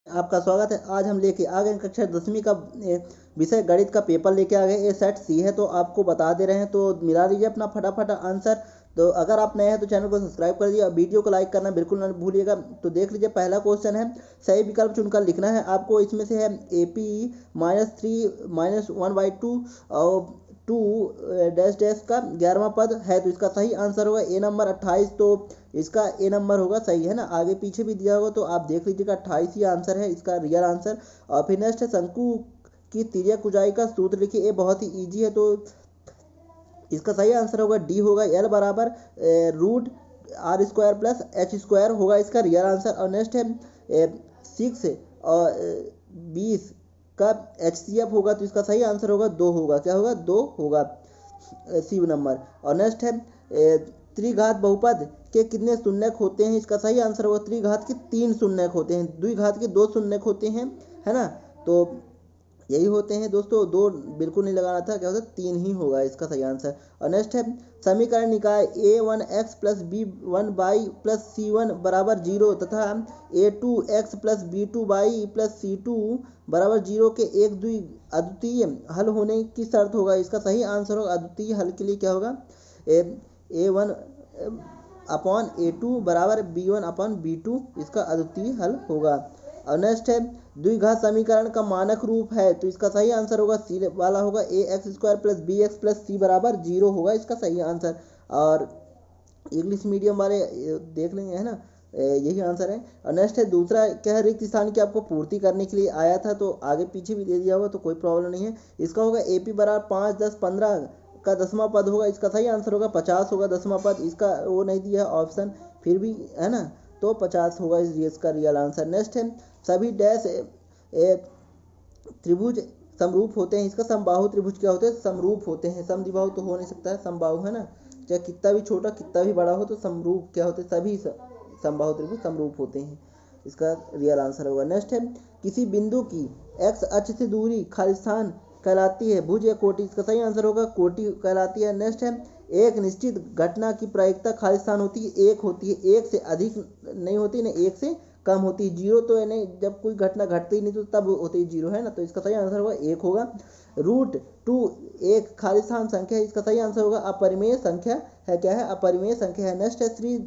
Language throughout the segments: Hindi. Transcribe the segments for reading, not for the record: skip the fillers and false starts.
आपका स्वागत है। आज हम लेके आ गए कक्षा 10वीं का विषय गणित का पेपर लेके आ गए। ये सेट सी है तो आपको बता दे रहे हैं, तो मिला लीजिए अपना फटाफट आंसर। तो अगर आप नए हैं तो चैनल को सब्सक्राइब कर दीजिए और वीडियो को लाइक करना बिल्कुल ना भूलिएगा। तो देख लीजिए, पहला क्वेश्चन है, सही विकल्प चुनकर लिखना है आपको। इसमें से है AP -3 - 1/2 और 2 डैश डैश का 11वां पद है, तो इसका सही आंसर होगा ए नंबर 28। तो इसका ए नंबर होगा, सही है ना। आगे पीछे भी दिया होगा तो आप देख लीजिएगा, 28 ही आंसर है इसका रियल आंसर। और फिर नेक्स्ट है, शंकु की तिर्यक ऊंचाई का सूत्र लिखिए। ये बहुत ही ईजी है, तो इसका सही आंसर होगा डी होगा। एल बराबर √r² + h² होगा इसका रियल आंसर। और नेक्स्ट है 6 और 20 का HCF होगा, तो इसका सही आंसर होगा 2 होगा। क्या होगा? 2 होगा, सी नंबर। और नेक्स्ट है त्रिघात बहुपद के कितने शून्यक होते हैं? इसका सही आंसर होगा त्रिघात के 3 शून्यक होते हैं, द्विघात के 2 शून्यक होते हैं, है ना। तो यही होते हैं दोस्तों, 2 बिल्कुल नहीं लगाना था, क्या होता है 3 ही होगा इसका सही आंसर। और नेक्स्ट है समीकरण निकाय A1x + B1y + C1 = 0 तथा A2x + B2y + C2 = 0 के एक अद्वितीय हल होने की शर्त होगा। इसका सही आंसर होगा, अद्वितीय हल के लिए क्या होगा, A1/A2 = B1/B2 इसका अद्वितीय हल होगा। और नेक्स्ट है द्विघात समीकरण का मानक रूप है, तो इसका सही आंसर होगा सी वाला होगा, AX² + BX + C = 0 होगा इसका सही आंसर। और इंग्लिश मीडियम वाले देख लेंगे, है ना, यही आंसर है। और नेक्स्ट है दूसरा क्या है, रिक्त स्थान की आपको पूर्ति करने के लिए आया था, तो आगे पीछे भी दे दिया होगा तो कोई प्रॉब्लम नहीं है। इसका होगा AP = 5, 10, 15 का 10वां पद होगा, इसका सही आंसर होगा 50 होगा 10वां पद। इसका वो नहीं दिया है ऑप्शन, फिर भी है ना, तो 50 होगा इसका रियल आंसर। नेक्स्ट है सभी डैश त्रिभुज समरूप होते हैं। इसका समबाहु त्रिभुज क्या होते हैं? समरूप होते हैं। समद्विबाहु तो हो नहीं सकता है, समबाहु, है ना। चाहे कितना भी छोटा कितना भी बड़ा हो, तो समरूप क्या होते हैं? सभी समबाहु त्रिभुज समरूप होते हैं, इसका रियल आंसर होगा। नेक्स्ट है किसी बिंदु की x अक्ष से दूरी खालिस्तान कहलाती है, भुज या कोटि? इसका सही आंसर होगा कोटि कहलाती है। नेक्स्ट है एक निश्चित घटना की प्रायिकता खालिस्तान होती है, एक होती है, एक से अधिक नहीं होती ना, एक से कम होती है। 0 तो यानी जब कोई घटना घटती नहीं तो तब होती है 0, है ना। तो इसका सही आंसर होगा 1 होगा। √2 एक खालिस्तान संख्या है, इसका सही आंसर होगा अपरिमेय संख्या है। क्या है? अपरिमेय संख्या है। नेक्स्ट है श्री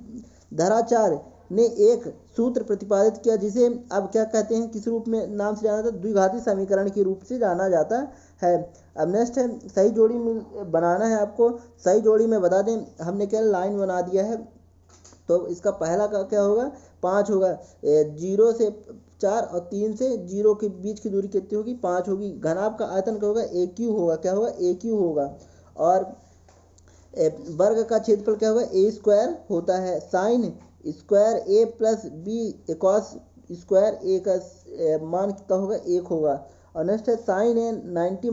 धराचार्य ने एक सूत्र प्रतिपादित किया जिसे अब क्या कहते हैं, किस रूप में नाम से जाना जाता है? द्विघाती समीकरण के रूप से जाना जाता है। अब नेक्स्ट है सही जोड़ी में बनाना है आपको। सही जोड़ी में बता दें, हमने क्या लाइन बना दिया है, तो इसका पहला का क्या होगा, 5 होगा। 0 से 4 और 3 से 0 के बीच की दूरी कितनी होगी? 5 होगी। घनाभ का आयतन क्या होगा? AQ होगा। क्या होगा? AQ होगा। और वर्ग का क्षेत्रफल क्या होगा? A² होता है। Sine square A + B cos square A का मान कितना होगा? 1 होगा। और नेक्स्ट है साइन A 90 -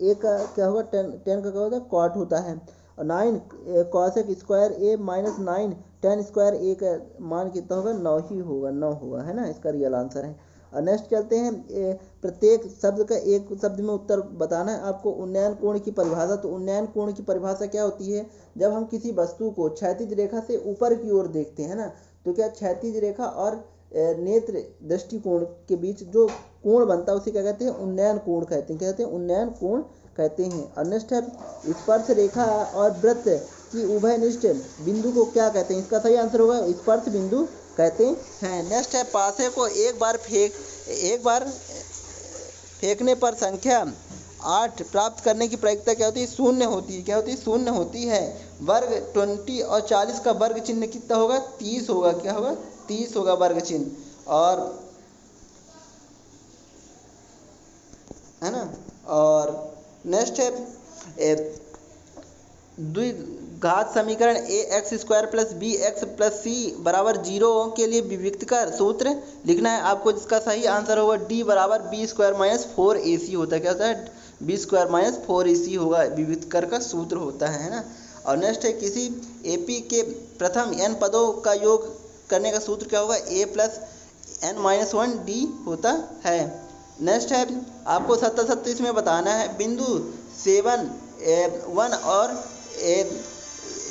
A का क्या होगा? 10 का क्या होता है? कॉट होता है। और 9 cosec square A - 9 tan square A का मान कितना होगा? 9 ही होगा, 9 होगा, है ना, इसका रियल आंसर है। और नेक्स्ट चलते हैं, प्रत्येक शब्द का एक शब्द में उत्तर बताना है आपको। उन्नयन कोण की परिभाषा, तो उन्नयन कोण की परिभाषा क्या होती है? जब हम किसी वस्तु को क्षैतिज रेखा से ऊपर की ओर देखते हैं ना, तो क्या क्षैतिज रेखा और नेत्र दृष्टिकोण के बीच जो कोण बनता है उसे क्या कहते हैं? उन्नयन कोण कहते हैं। कहते हैं उन्नयन कोण कहते हैं। और नेक्स्ट है स्पर्श रेखा और वृत्त की उभयनिष्ठ बिंदु को क्या कहते हैं? इसका सही आंसर होगा स्पर्श बिंदु कहते हैं। नेक्स्ट है पासे को एक बार फेंकने पर संख्या 8 प्राप्त करने की प्रायिकता क्या होती है? 0 होती है। क्या होती है? 0 होती है। वर्ग 20 और 40 का वर्ग चिन्ह कितना होगा? 30 होगा। क्या होगा? 30 होगा वर्ग चिन्ह। और है ना। और नेक्स्ट है द्विघात समीकरण AX² + BX + C = 0 के लिए विभक्त कर सूत्र लिखना है आपको, जिसका सही आंसर होगा D = B² - 4AC होता है। क्या होता है? B² - 4AC होगा, विभक्त कर का सूत्र होता है ना। और नेक्स्ट है किसी AP के प्रथम n पदों का योग करने का सूत्र क्या होगा? A + n - 1D होता है। नेक्स्ट है आपको 70 इसमें बताना है, बिंदु 7 1 और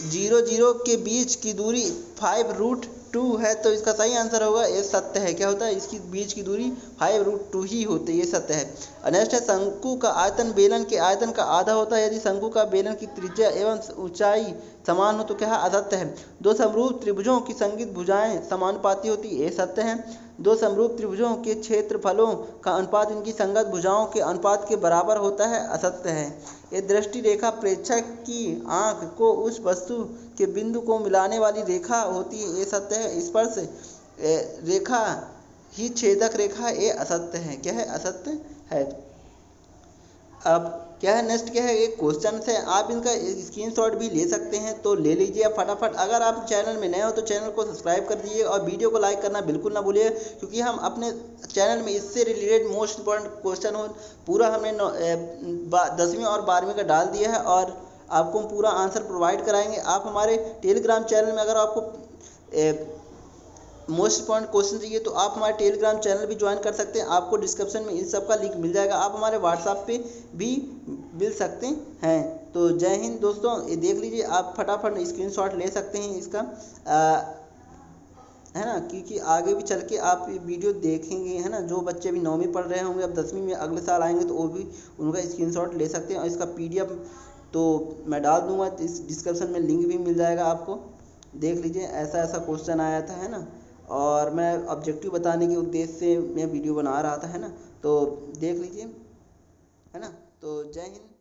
0 0 के बीच की दूरी 5√2 2 है, तो इसका सही आंसर होगा ये सत्य है। क्या होता है, इसकी बीच की दूरी 5√2 ही होती है, ये सत्य है। नेक्स्ट है, शंकु का आयतन बेलन के आयतन का आधा होता है यदि शंकु का बेलन की त्रिज्या एवं ऊंचाई समान हो तो क्या है, असत्य है। दो समरूप त्रिभुजों की संगत भुजाएं समानुपाती होती है, ये सत्य है। दो समरूप त्रिभुजों के क्षेत्रफलों का अनुपात इनकी संगत भुजाओं के अनुपात के बराबर होता है, असत्य है। ये दृष्टि रेखा प्रेक्षक की आंख को उस वस्तु के बिंदु को मिलाने वाली रेखा होती है, ये सत्य है। स्पर्श रेखा ही छेदक रेखा, ये असत्य है। क्या है, असत्य है। अब क्या है, नेक्स्ट क्या है, एक क्वेश्चन है, आप इनका स्क्रीनशॉट भी ले सकते हैं, तो ले लीजिए आप फटाफट। अगर आप चैनल में नए हो तो चैनल को सब्सक्राइब कर दीजिए और वीडियो को लाइक करना बिल्कुल ना भूलिए, क्योंकि हम अपने चैनल में इससे रिलेटेड मोस्ट इंपॉर्टेंट क्वेश्चन हो पूरा हमने 10वीं और 12वीं का डाल दिया है और आपको हम पूरा आंसर प्रोवाइड कराएंगे। आप हमारे टेलीग्राम चैनल में अगर आपको मोस्ट इंपॉर्टेंट क्वेश्चन चाहिए तो आप हमारे टेलीग्राम चैनल भी ज्वाइन कर सकते हैं, आपको डिस्क्रिप्शन में इन सब का लिंक मिल जाएगा। आप हमारे व्हाट्सएप पे भी मिल सकते हैं। तो जय हिंद दोस्तों, ये देख लीजिए, आप फटाफट स्क्रीनशॉट ले सकते हैं इसका, है ना, क्योंकि आगे भी चल के आप ये वीडियो देखेंगे, है ना। जो बच्चे भी 9वीं पढ़ रहे होंगे, अब 10वीं में अगले साल आएंगे तो वो भी उनका स्क्रीनशॉट ले सकते हैं। और इसका PDF तो मैं डाल दूंगा, इस डिस्क्रिप्शन में लिंक भी मिल जाएगा आपको। देख लीजिए, ऐसा ऐसा क्वेश्चन आया था, है ना, और मैं ऑब्जेक्टिव बताने के उद्देश्य से मैं वीडियो बना रहा था, है ना। तो देख लीजिए, है ना। तो जय हिंद।